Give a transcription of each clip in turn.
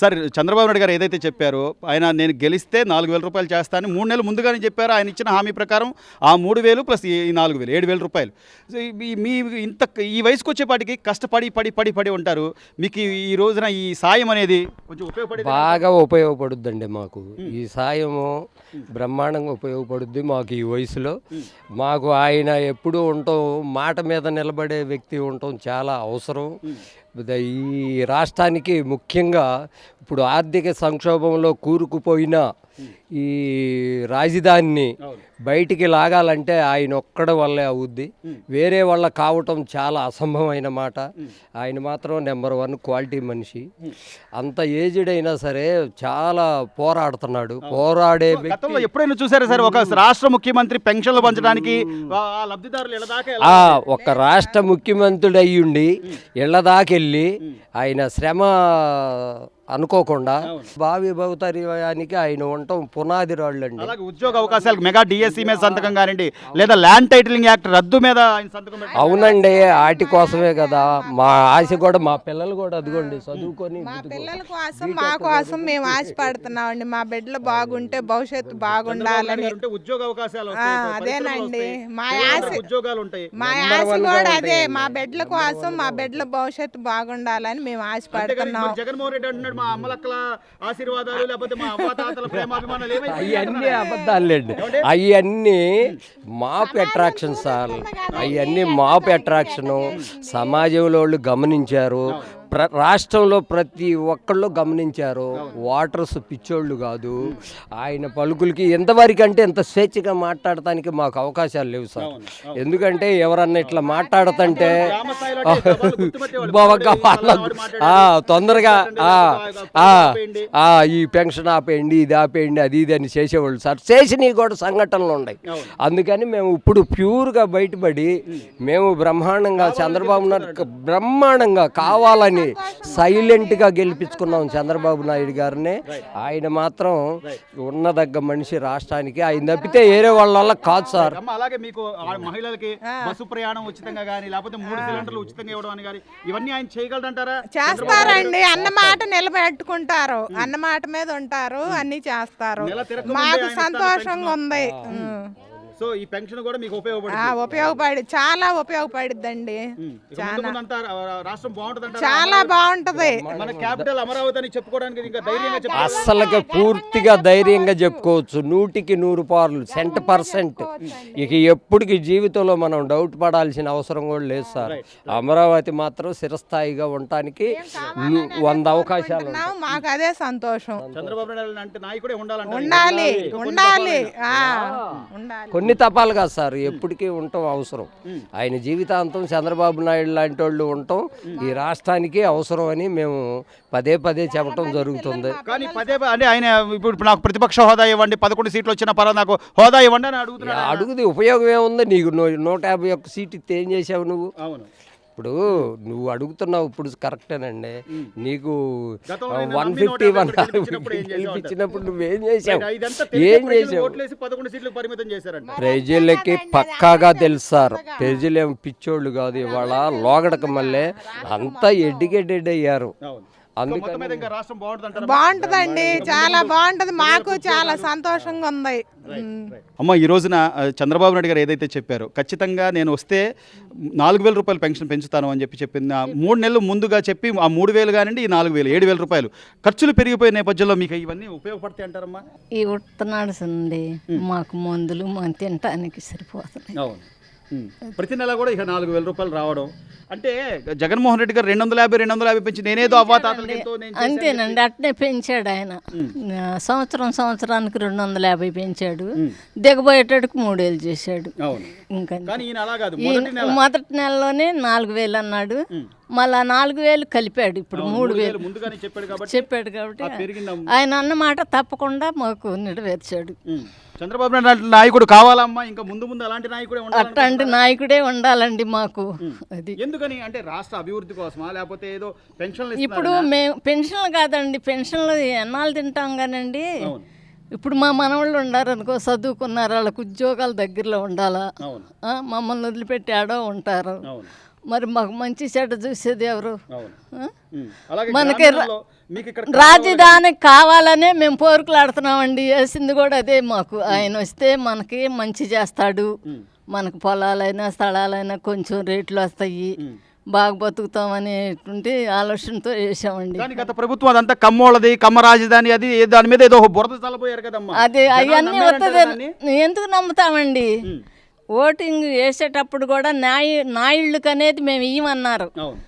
Sir Chandrababu Naidu గారు ఏదైతే చెప్పారో ఆయన నేను గెలిస్తే 4,000 రూపాయలు చేస్తానని 3 నెలలు ముందుగానే చెప్పారు. ఆయన ఇచ్చిన హామీ ప్రకారం ఆ 3,000 ప్లస్ ఈ 4,000 7,000 రూపాయలు. సో మీ ఇంత ఈ వయసుకు వచ్చేపాటికి కష్టపడి పడి ఉంటారు. మీకు ఈ రోజున ఈ సాయం అనేది కొంచెం బాగా ఉపయోగపడుద్దండి. మాకు ఈ సాయము బ్రహ్మాండంగా ఉపయోగపడుద్ది. మాకు ఈ వయసులో మాకు ఆయన ఎప్పుడూ ఉండటం, మాట మీద నిలబడే వ్యక్తి ఉండటం చాలా అవసరం. ఈ రాష్ట్రానికి ముఖ్యంగా ఇప్పుడు ఆర్థిక సంక్షోభంలో కూరుకుపోయిన ఈ రాజధానిని బయటికి లాగాలంటే ఆయన ఒక్కడ వల్లే అవుద్ది. వేరే వాళ్ళ కావటం చాలా అసంభవమైన మాట. ఆయన మాత్రం నెంబర్ 1 క్వాలిటీ మనిషి. అంత ఏజ్డ్ అయినా సరే చాలా పోరాడుతున్నాడు. పోరాడే వ్యక్తి. ఎప్పుడైనా చూసారా సార్ ఒక రాష్ట్ర ముఖ్యమంత్రి పెన్షన్లు పంచడానికి ఒక రాష్ట్ర ముఖ్యమంత్రుడు అయ్యుండి ఇళ్ల దాకెళ్ళి ఆయన శ్రమ అనుకోకుండా భావి భవితవ్యానికి ఆయన ఉండటం పునాది రాళ్ళు అండి. ఉద్యోగ అవకాశాలకు మెగా డిఎస్సి మీద సంతకం కానివ్వండి, లేదా ల్యాండ్ టైటిలింగ్ యాక్ట్ రద్దు మీద అవునండి, వాటి కోసమే కదా మా ఆశ కూడా. మా పిల్లలు కూడా అదిగోండి చదువుకొని మా పిల్లల కోసం మా కోసం మేము ఆశపడుతున్నామండి. మా బిడ్డలు బాగుంటే భవిష్యత్తు బాగుండాలని ఉద్యోగ అవకాశాలు అదేనండి మా ఆశ. ఉద్యోగాలు ఉంటాయి. మా ఆశ కూడా అదే. మా బిడ్డల కోసం మా బిడ్డల భవిష్యత్తు బాగుండాలని మేము ఆశపడుతున్నాం. జగన్మోహన్ రెడ్డి అంటున్నాడు మా అమ్మలక్కల ఆశీర్వాదాలు లేకపోతే మా అవ్వాతాతల ప్రేమాభిమానాలు అవన్నీ అబద్ధాలండి. అవన్నీ మాప్ అట్రాక్షన్ సార్. అవన్నీ మాప్ అట్రాక్షను. సమాజంలో వాళ్ళు గమనించారు. రాష్ట్రంలో ప్రతి ఒక్కళ్ళు గమనించారు. వాటర్స్ పిచ్చోళ్ళు కాదు. ఆయన పలుకులకి ఎంతవరకు అంటే ఎంత స్వేచ్ఛగా మాట్లాడటానికి మాకు అవకాశాలు లేవు సార్. ఎందుకంటే ఎవరన్నా ఇట్లా మాట్లాడుతుంటే తొందరగా ఈ పెన్షన్ ఆపేయండి, ఇది ఆపేయండి, అది ఇది అని చేసేవాళ్ళు సార్. చేసినవి కూడా సంఘటనలు ఉన్నాయి. అందుకని మేము ఇప్పుడు ప్యూర్గా బయటపడి మేము బ్రహ్మాండంగా చంద్రబాబు నాయుడు బ్రహ్మాండంగా కావాలని సైలెంట్గా గెలిపించుకున్నాం చంద్రబాబు నాయుడు గారిని. ఆయన మాత్రం ఉన్నదగ్గ మనిషి రాష్ట్రానికి. ఆయన తప్పితే వేరే వాళ్ళ కాదు సార్. అలాగే మీకు మహిళలకి బస్సు ప్రయాణం ఉచితంగా కానీ లేకపోతే 3 సిలిండర్లు ఉచితంగా ఇవ్వడం అని కానీ ఇవన్నీ ఆయన చేయగలరంటారా? చేస్తారండి. అన్నమాట నిలబెట్టుకుంటారు, అన్నమాట మీద ఉంటారు, అన్ని చేస్తారు. మాకు సంతోషంగా ఉంది. సో ఈ పెన్షన్ కూడా మీకు చాలా ఉపయోగపడిద్దండి. రాష్ట్రం బాగుంటుంది, చాలా బాగుంటది. మన క్యాపిటల్ అమరావతి అని చెప్పుకోవడానికి ఇంకా ధైర్యంగా అసలుగా పూర్తిగా ధైర్యంగా చెప్పుకోవచ్చు. 100కి 100 100%. ఇక ఎప్పటికి జీవితంలో మనం డౌట్ పడాల్సిన అవసరం కూడా లేదు సార్. అమరావతి మాత్రం స్థిరస్థాయిగా ఉండటానికి 100 అవకాశాలు. మాకు అదే సంతోషం. చంద్రబాబు నాయుడు అంటే నాయకుడే ఉండాలి. కొన్ని తపాలు కాదు సార్, ఎప్పటికీ ఉండటం అవసరం. ఆయన జీవితాంతం చంద్రబాబు నాయుడు లాంటి వాళ్ళు ఉండటం ఈ రాష్ట్రానికి అవసరం అని మేము పదే చెప్పడం జరుగుతుంది. కానీ అంటే ఆయన ఇప్పుడు నాకు ప్రతిపక్ష హోదా ఇవ్వండి, 11 సీట్లు వచ్చిన పర్వాలేదు, నాకు హోదా ఇవ్వండి అని అడుగుది. ఉపయోగం ఏముంది? నీకు 151 సీట్ ఇస్తే ఏం చేసావు నువ్వు? ఇప్పుడు నువ్వు అడుగుతున్నావు ఇప్పుడు కరెక్టేనండి. నీకు 151 ఇచ్చినప్పుడు నువ్వేం చేసావు? ప్రజలకి పక్కాగా తెలుసు సార్. ప్రజలేం పిచ్చోళ్ళు కాదు. ఇవాళ లోగడక మళ్ళీ అంతా ఎడ్యుకేటెడ్ అయ్యారు. బాగుంటదండి, చాలా బాగుంటది. మాకు చాలా సంతోషంగా ఉంది. అమ్మ, ఈ రోజున చంద్రబాబు నాయుడు గారు ఏదైతే చెప్పారో ఖచ్చితంగా నేను వస్తే 4,000 రూపాయలు పెన్షన్ పెంచుతాను అని చెప్పింది. 3 నెలలు ముందుగా చెప్పి ఆ 3,000 కానివ్వండి, ఈ 4,000 7,000 రూపాయలు ఖర్చులు పెరిగిపోయే నేపథ్యంలో మీకు ఇవన్నీ ఉపయోగపడతాయి అంటారమ్మా? ఈ ఉత్తనాడుండి మాకు మందులు మనం తినటానికి సరిపోతుంది. ప్రతి నెల కూడా ఇక 4,000 రూపాయలు రావడం అంటే జగన్మోహన్ రెడ్డి గారు 250 పెంచి నేనేదో అంతేనండి. అట్నే పెంచాడు ఆయన. సంవత్సరానికి 250 పెంచాడు. దిగబోయేటట్టుకు 3,000 చేశాడు. ఇంకా మొదటి నెలలోనే 4,000 అన్నాడు. మళ్ళా 4,000 కలిపాడు. ఇప్పుడు 3,000 చెప్పాడు కాబట్టి ఆయన అన్నమాట తప్పకుండా మాకు నెరవేర్చాడు. చంద్రబాబు నాయుడు నాయకుడు కావాలమ్మా, ఇంకా ముందు అలాంటి నాయకుడే అట్లాంటి నాయకుడే ఉండాలండి మాకు. అది ఎందుకని అంటే రాష్ట్ర అభివృద్ధి కోసమా లేకపోతే ఏదో పెన్షన్లు? ఇప్పుడు మేము పెన్షన్లు కాదండి, పెన్షన్లు ఎన్నాళ్ళు తింటాం కానండి. ఇప్పుడు మా మనవాళ్ళు ఉండారనుకో, చదువుకున్నారు, వాళ్ళకు ఉద్యోగాలు దగ్గరలో ఉండాలా. మమ్మల్ని వదిలిపెట్టి ఆడో ఉంటారు. మరి మాకు మంచి చెడ్డ చూసేది ఎవరు? అవును. ఆ? అలాగే మనకి గ్రామీణంలో మీకు ఇక్కడ రాజధాని కావాలనే మేము పోరుకులాడుతున్నామండి. వేసింది కూడా అదే మాకు. ఆయన వస్తే మనకి మంచి చేస్తాడు, మనకు పొలాలైనా స్థలాలైనా కొంచెం రేట్లు వస్తాయి, బాగా బతుకుతాం అనేటువంటి ఆలోచనతో వేసామండి. కానీ గత ప్రభుత్వం అదంతా కమ్మోళ్ళది, కమ్మ రాజధాని, అది దాని మీద ఏదో బురద చల్లబోయారు కదమ్మా. అదే జనాలు అవన్నీ నమ్మారంటారా వస్తుంది. దాన్ని? ఎందుకు నమ్ముతామండి? ఓటింగ్ వేసేటప్పుడు కూడా నాయుళ్ళకి అనేది మేము ఇవ్వమన్నారు, అవును.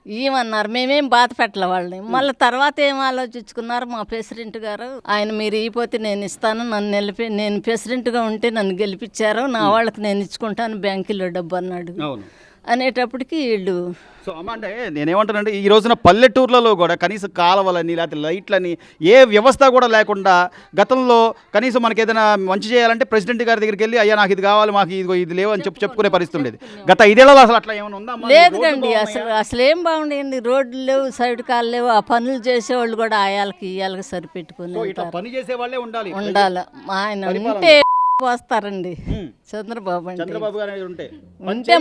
ఏమన్నారు, మేమేం బాధ పెట్టలే వాళ్ళని. మళ్ళీ తర్వాత ఏం ఆలోచించుకున్నారు మా ప్రెసిడెంట్ గారు, ఆయన మీరు ఇవ్వకపోతే నేను ఇస్తాను, నేను ప్రెసిడెంట్గా ఉంటే నన్ను గెలిపించారు, నా వాళ్ళకి నేను ఇచ్చుకుంటాను బ్యాంకులో డబ్బు అన్నాడు. అవును. అనేటప్పటికి వీళ్ళు సో అమ్మ అంటే నేనేమంటానంటే ఈ రోజున పల్లెటూర్లలో కూడా కనీసం కాలువలని లేకపోతే లైట్లని ఏ వ్యవస్థ కూడా లేకుండా గతంలో కనీసం మనకి ఏదైనా మంచి చేయాలంటే ప్రెసిడెంట్ గారి దగ్గరికి వెళ్ళి అయ్యా నాకు ఇది కావాలి, మాకు ఇది లేవు అని చెప్పుకునే పరిస్థితి ఉండేది. గత 5 ఏళ్లలో అసలు అట్లా ఏమైనా ఉందా? లేదుగండి. అసలు ఏం బాగుండేయండి. రోడ్లు లేవు, సైడ్ కాలు లేవు. ఆ పనులు చేసేవాళ్ళు కూడా ఆయాలకి ఇయ్యాలకి సరిపెట్టుకుని ఇట్లా పని చేసే వాళ్ళే ఉండాలి. ఆయన ఉంటే వస్తారండి చంద్రబాబు అండి. చంద్రబాబు గారు ఉంటే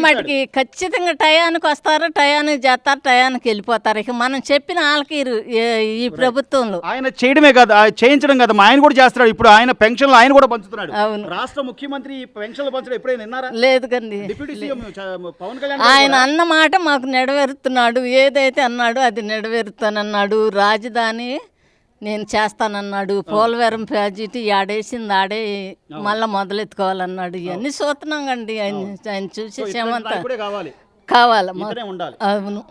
మటుకి ఖచ్చితంగా టయానికి వస్తారు, టయానికి చేస్తారు, టయానికి వెళ్ళిపోతారు. ఇక మనం చెప్పిన వాళ్ళకి ఈ ప్రభుత్వంలో ఆయన చేయడమే కాదు, చేయించడం కదా, ఆయన కూడా చేస్తున్నాడు. ఇప్పుడు ఆయన పెన్షన్లు ఆయన కూడా పంచుతున్నాడు. అవును. రాష్ట్ర ముఖ్యమంత్రి ఈ పెన్షన్లు పంచడం ఎప్పుడైనా విన్నారా? లేదు కండి. డిప్యూటీ సీఎం పవన్ కళ్యాణ్ ఆయన అన్న మాట మాకు నెరవేరుతున్నాడు. ఏదైతే అన్నాడు అది నెరవేరుతానన్నాడు. రాజధాని నేను చేస్తానన్నాడు. పోలవరం ప్రాజెక్టు ఆడేసింది ఆడే మళ్ళీ మొదలెత్తుకోవాలన్నాడు. ఇవన్నీ చూస్తున్నాం కండి. ఆయన చూసేసేమంతా కావాలి కావాలి. ఉండాలి. అవును.